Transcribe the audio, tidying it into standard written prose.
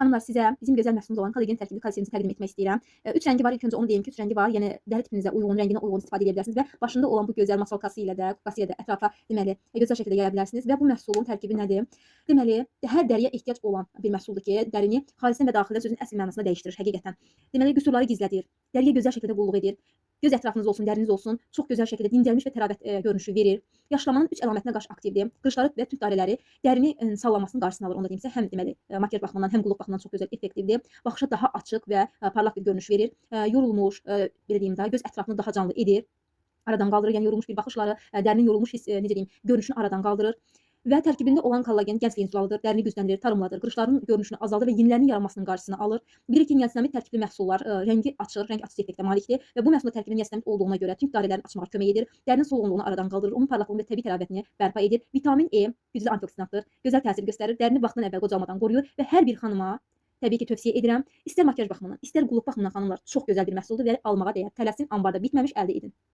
Xanımlar, sizə bizim gözəl məhsulumuz olan kollagen tərkibli kondisionerimizi təqdim etmək istəyirəm. 3 rəngi var. İlk öncə onu deyim ki, 3 rəngi var. Yəni dəri tipinizə uyğun, rənginə uyğun istifadə edə bilərsiniz və başında olan bu gözəl masalkası ilə də, kupası ilə də ətrafa deməli gözəl şəkildə yaya bilərsiniz və bu məhsulun tərkibi nədir? Deməli, hər dəriyə ehtiyac olan bir məhsuldur ki, dərini xaricdən və daxildən sözün əsl mənasında dəyişdirir həqiqətən. Deməli, qüsurları gizlədir, dəriyə gözəl şəkildə qulluq edir. Göz ətrafınız olsun, dəriniz olsun, çox gözəl şəkildə dincəlmiş və təravət görünüşü verir. Yaşlanmanın 3 əlamətinə qarşı aktivdir. Qırışları və tük dairələri dərini sallanmasının qarşısını alır. Onu deyimsə, həm deməli makiyaj baxımından, həm qulluq baxımından çox gözəl effektivdir. Baxışa daha açıq və parlaq bir görünüş verir. Yorulmuş, belə deyim də, göz ətrafını daha canlı edir. Aradan qaldırır, yəni yorulmuş bir baxışları, dərinin yorulmuş necə deyim, görünüşünü aradan qaldırır. Və tərkibində olan kollagen gəncliyin sualıdır, dərini gücləndirir, tarımladır, qırışların görünüşünü azaldır və yenilərinin yaranmasının qarşısını alır. Bilirik ki, niasinamid tərkibli məhsullar rəngi açır, rəng açıcı effektə malikdir və bu məhsulda tərkibində niasinamid olduğuna görə tük dairələrini açmağa kömək edir, dərinin solğunluğunu aradan qaldırır, onun parlaqlığını və təbii təravətini bərpa edir. Vitamin E güclü antioksidantdır, gözəl təsir göstərir, dərini vaxtından əvvəl qocalmadan qoruyur və hər bir xanıma təbii ki, tövsiyə edirəm. İstər makiyaj baxımından, istər qulluq baxımından xanımlar çox gözəl bir məhsuldur və almağa dəyər. Tələsin, ambarda bitməmiş əldə edin.